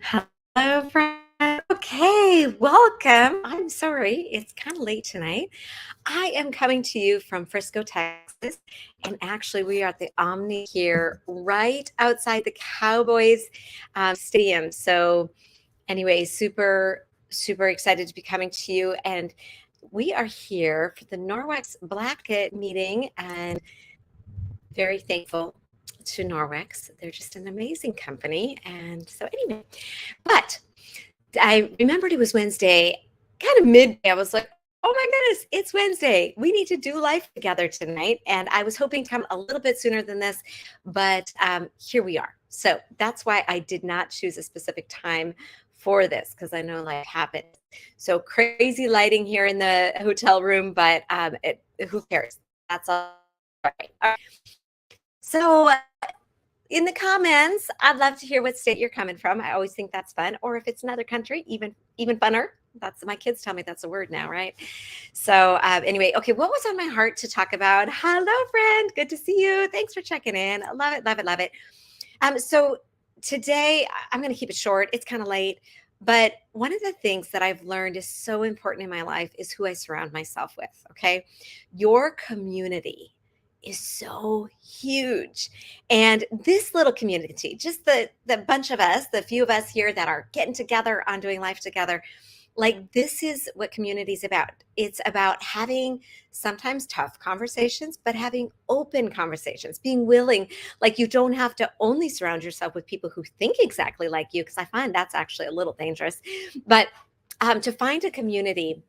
Hello, friend. Okay, welcome. I'm sorry, it's kind of late tonight. I am coming to you from Frisco, Texas, and actually, we are at the Omni here, right outside the Cowboys stadium. So, anyway, super excited to be coming to you, and we are here for the Norwex Blacket meeting, and very thankful to Norwex. They're just an amazing company, and so anyway. But I remembered it was Wednesday, kind of midday. I was like, oh my goodness, it's Wednesday. We need to do life together tonight. And I was hoping to come a little bit sooner than this, but here we are. So that's why I did not choose a specific time for this because I know life happens. So crazy lighting here in the hotel room, but who cares? That's all right. All right. So in the comments, I'd love to hear what state you're coming from. I always think that's fun. Or if it's another country, even funner. That's my kids tell me that's a word now, right? So anyway, okay, what was on my heart to talk about? Hello, friend. Good to see you. Thanks for checking in. I love it, love it, love it. So today I'm going to keep it short. It's kind of late. But one of the things that I've learned is so important in my life is who I surround myself with. Okay. Your community is so huge. And this little community, just the bunch of us, the few of us here that are getting together on doing life together, like this is what community is about. It's about having sometimes tough conversations, but having open conversations, being willing, like you don't have to only surround yourself with people who think exactly like you, because I find that's actually a little dangerous. But to find a community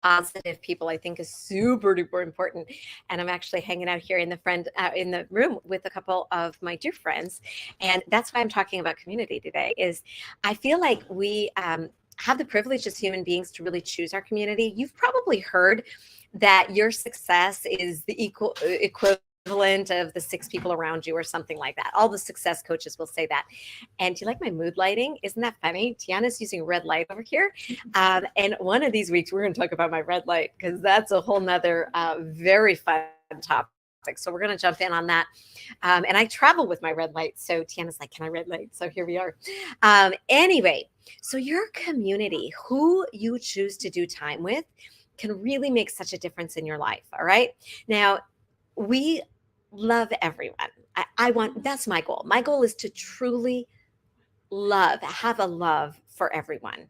positive people I think is super duper important. And I'm actually hanging out here in the room with a couple of my dear friends, and that's why I'm talking about community today. Is I feel like we have the privilege as human beings to really choose our community. You've probably heard that your success is the equivalent of the six people around you or something like that. All the success coaches will say that. And do you like my mood lighting? Isn't that funny? Tiana's using red light over here. And one of these weeks, we're going to talk about my red light because that's a whole nother very fun topic. So we're going to jump in on that. And I travel with my red light. So Tiana's like, can I red light? So here we are. Anyway, so your community, who you choose to do time with, can really make such a difference in your life. All right. Now, we love everyone. I want, that's my goal. My goal is to truly have a love for everyone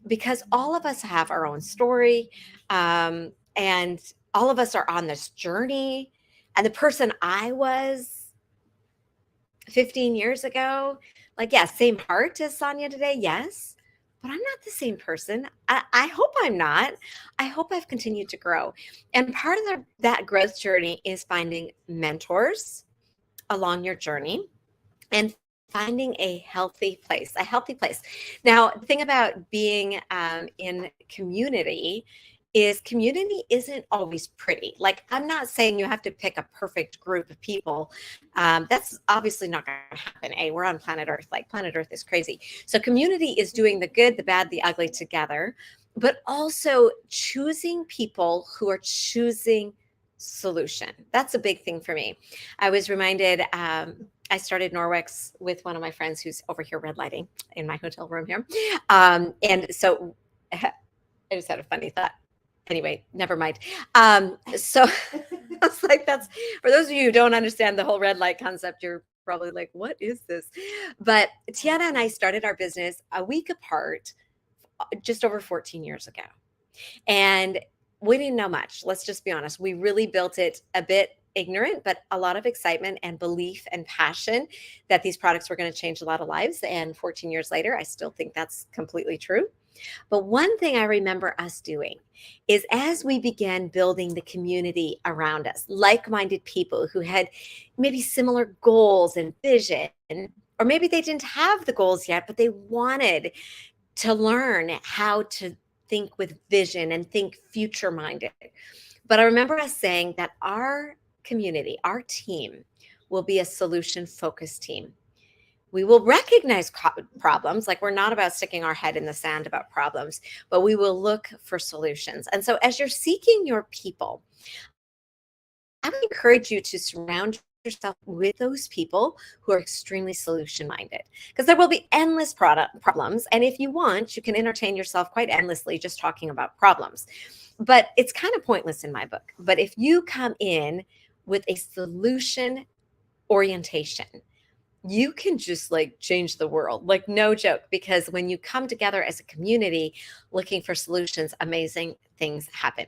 because all of us have our own story. And all of us are on this journey. And the person I was 15 years ago, like, yeah, same heart as Sonia today. Yes. But I'm not the same person. I hope I'm not. I hope I've continued to grow. And part of that growth journey is finding mentors along your journey and finding a healthy place, a healthy place. Now, the thing about being in community is community isn't always pretty. Like, I'm not saying you have to pick a perfect group of people. That's obviously not going to happen. We're on planet Earth. Like, planet Earth is crazy. So community is doing the good, the bad, the ugly together, but also choosing people who are choosing solution. That's a big thing for me. I was reminded, I started Norwex with one of my friends who's over here red lighting in my hotel room here. And so I just had a funny thought. Anyway, never mind. So I was like, that's for those of you who don't understand the whole red light concept, you're probably like, what is this? But Tiana and I started our business a week apart just over 14 years ago. And we didn't know much. Let's just be honest. We really built it a bit ignorant, but a lot of excitement and belief and passion that these products were going to change a lot of lives. And 14 years later, I still think that's completely true. But one thing I remember us doing is as we began building the community around us, like minded people who had maybe similar goals and vision, or maybe they didn't have the goals yet, but they wanted to learn how to think with vision and think future minded. But I remember us saying that our community, our team, will be a solution focused team. We will recognize problems, like we're not about sticking our head in the sand about problems, but we will look for solutions. And so as you're seeking your people, I would encourage you to surround yourself with those people who are extremely solution minded, because there will be endless product problems. And if you want, you can entertain yourself quite endlessly just talking about problems. But it's kind of pointless in my book. But if you come in with a solution orientation, you can just like change the world, like no joke, because when you come together as a community looking for solutions, amazing things happen.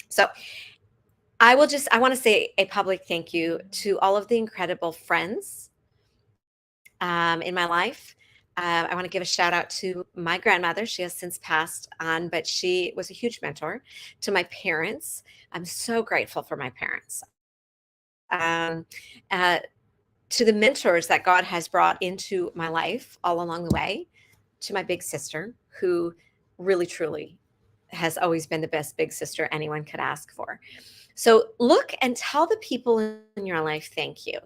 So I want to say a public thank you to all of the incredible friends in my life. I want to give a shout out to my grandmother. She has since passed on, but she was a huge mentor. To my parents, I'm so grateful for my parents. Um, uh, to the mentors that God has brought into my life all along the way, to my big sister, who really truly has always been the best big sister anyone could ask for. So look and tell the people in your life thank you.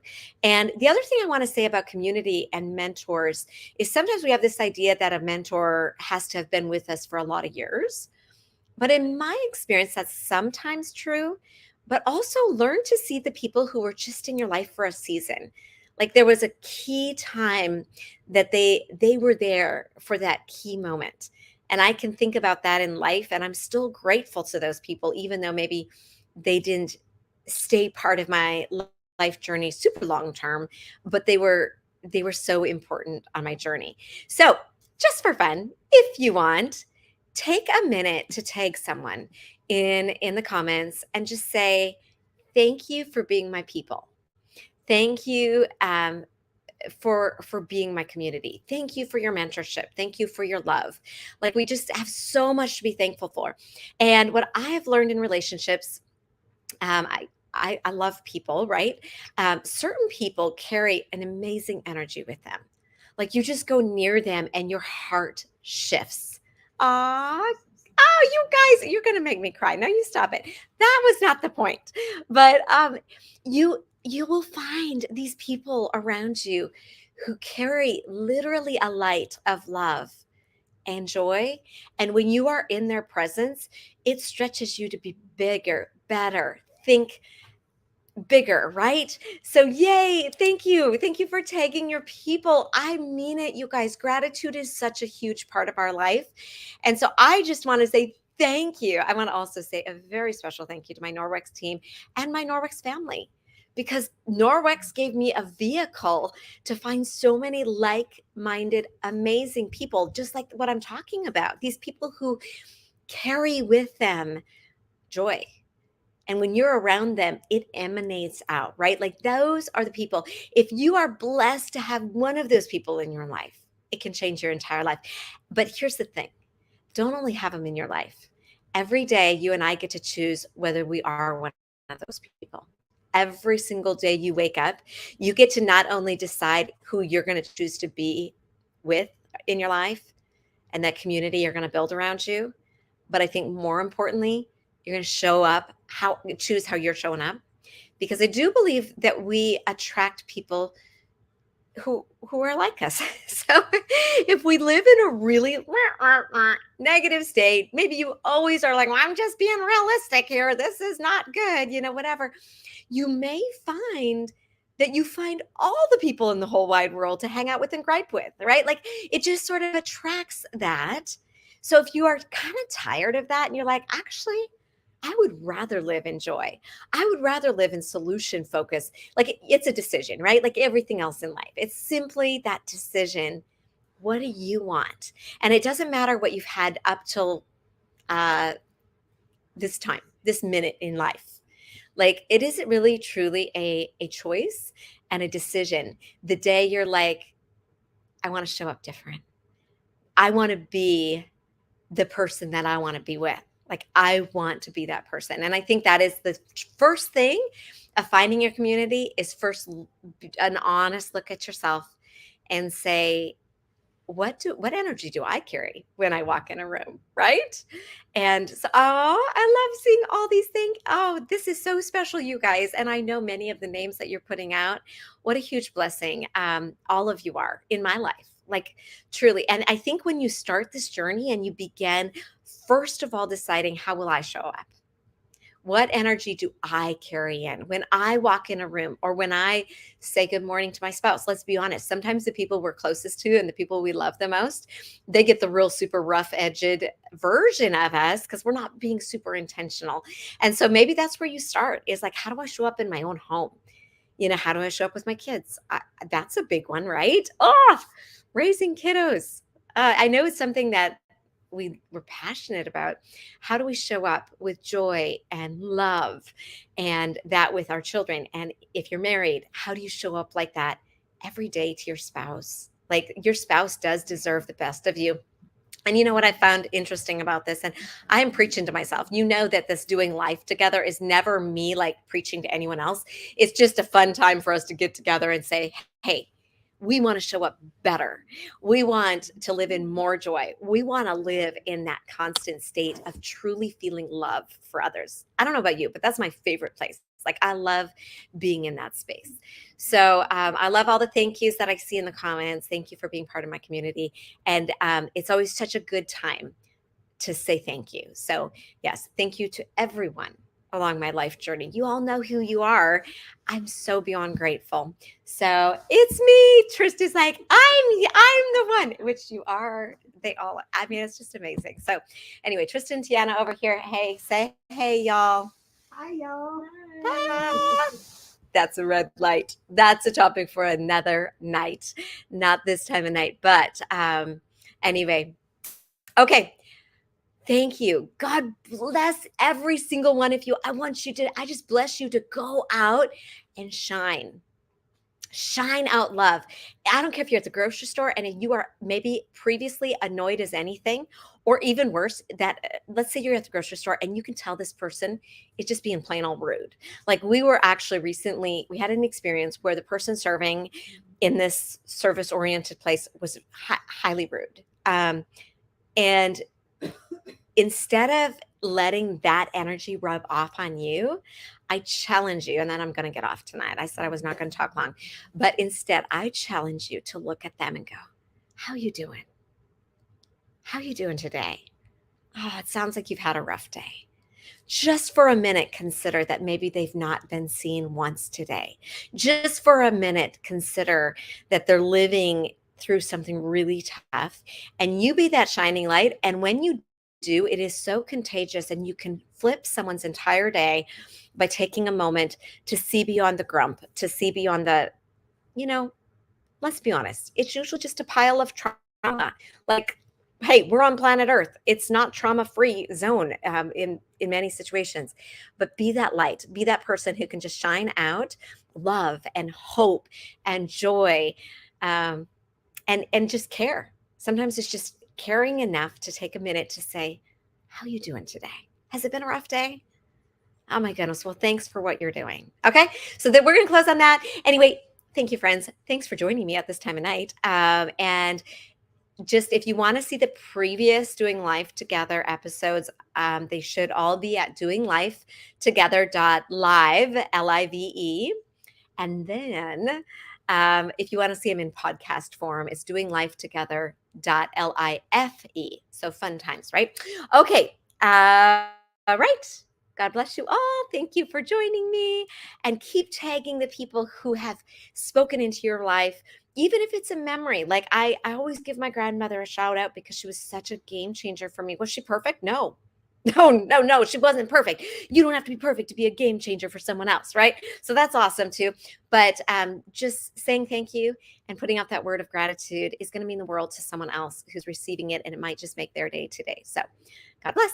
And the other thing I want to say about community and mentors is sometimes we have this idea that a mentor has to have been with us for a lot of years. But in my experience, that's sometimes true. But also learn to see the people who were just in your life for a season. Like there was a key time that they were there for that key moment. And I can think about that in life, and I'm still grateful to those people, even though maybe they didn't stay part of my life journey super long term, but they were so important on my journey. So just for fun, if you want, take a minute to tag someone in the comments and just say thank you for being my people. Thank you for being my community. Thank you for your mentorship. Thank you for your love. Like we just have so much to be thankful for. And what I have learned in relationships, um, I, I love people, right? Certain people carry an amazing energy with them. Like you just go near them and your heart shifts. Ah, oh, you guys, you're gonna make me cry. No, you stop it. That was not the point. But you will find these people around you who carry literally a light of love and joy. And when you are in their presence, it stretches you to be bigger, better, think bigger, right? So, yay. Thank you. Thank you for tagging your people. I mean it, you guys. Gratitude is such a huge part of our life. And so, I just want to say thank you. I want to also say a very special thank you to my Norwex team and my Norwex family, because Norwex gave me a vehicle to find so many like minded, amazing people, just like what I'm talking about. These people who carry with them joy, and when you're around them, it emanates out, right? Like those are the people. If you are blessed to have one of those people in your life, it can change your entire life. But here's the thing, don't only have them in your life. Every day, you and I get to choose whether we are one of those people. Every single day you wake up, you get to not only decide who you're going to choose to be with in your life and that community you're going to build around you, but I think more importantly, you're going to show up, choose how you're showing up, because I do believe that we attract people who are like us. So if we live in a really negative state, maybe you always are like, well, I'm just being realistic here. This is not good, whatever. You may find that you find all the people in the whole wide world to hang out with and gripe with, right? Like it just sort of attracts that. So if you are kind of tired of that and you're like, actually, I would rather live in joy. I would rather live in solution focus. Like it's a decision, right? Like everything else in life. It's simply that decision. What do you want? And it doesn't matter what you've had up till uh, this time, this minute in life. Like it isn't really truly a choice and a decision. The day you're like, I want to show up different. I want to be the person that I want to be with. Like I want to be that person. And I think that is the first thing of finding your community is first an honest look at yourself and say, what energy do I carry when I walk in a room, right? And so, oh, I love seeing all these things. Oh, this is so special, you guys. And I know many of the names that you're putting out. What a huge blessing all of you are in my life, like truly. And I think when you start this journey and you begin, first of all, deciding how will I show up? What energy do I carry in when I walk in a room or when I say good morning to my spouse? Let's be honest. Sometimes the people we're closest to and the people we love the most, they get the real super rough edged version of us because we're not being super intentional. And so maybe that's where you start is like, how do I show up in my own home? How do I show up with my kids? That's a big one, right? Oh, raising kiddos. I know it's something that we're passionate about. How do we show up with joy and love and that with our children? And if you're married, how do you show up like that every day to your spouse? Like your spouse does deserve the best of you. And you know what I found interesting about this? And I'm preaching to myself. You know that this doing life together is never me like preaching to anyone else. It's just a fun time for us to get together and say, hey, we want to show up better. We want to live in more joy. We want to live in that constant state of truly feeling love for others. I don't know about you, but that's my favorite place. Like I love being in that space. So I love all the thank yous that I see in the comments. Thank you for being part of my community. And it's always such a good time to say thank you. So, yes, thank you to everyone along my life journey. You all know who you are. I'm so beyond grateful. So it's me. Trista's like, I'm the one, which you are. They all, I mean, it's just amazing. So anyway, Tristan and Tiana over here. Hey, say hey, y'all. Hi, y'all. Ah, that's a red light. That's a topic for another night, not this time of night. But anyway, okay. Thank you. God bless every single one of you. I just bless you to go out and shine. Shine out love. I don't care if you're at the grocery store and you are maybe previously annoyed as anything, or even worse, that let's say you're at the grocery store and you can tell this person is just being plain old rude. Like we were actually recently, we had an experience where the person serving in this service oriented place was highly rude. And instead of letting that energy rub off on you, I challenge you, and then I'm going to get off tonight. I said I was not going to talk long, but instead I challenge you to look at them and go, how you doing? How you doing today? Oh, it sounds like you've had a rough day. Just for a minute, consider that maybe they've not been seen once today. Just for a minute, consider that they're living through something really tough, and you be that shining light. And when you do, it is so contagious, and you can flip someone's entire day by taking a moment to see beyond the grump, to see beyond the, let's be honest, it's usually just a pile of trauma. Like, hey, we're on planet Earth. It's not trauma-free zone in many situations. But be that light, be that person who can just shine out love and hope and joy, and just care. Sometimes it's just caring enough to take a minute to say, how you doing today? Has it been a rough day? Oh my goodness. Well, thanks for what you're doing. Okay. So that we're going to close on that. Anyway, thank you, friends. Thanks for joining me at this time of night. And just if you want to see the previous Doing Life Together episodes, they should all be at doinglifetogether.live, Live. And then if you want to see them in podcast form, it's doinglifetogether.life. So fun times, right? Okay. All right. God bless you all. Thank you for joining me, and keep tagging the people who have spoken into your life, even if it's a memory. Like I always give my grandmother a shout out because she was such a game changer for me. Was she perfect? No. No, she wasn't perfect. You don't have to be perfect to be a game changer for someone else, right? So that's awesome too. But just saying thank you and putting out that word of gratitude is going to mean the world to someone else who's receiving it, and it might just make their day today. So God bless.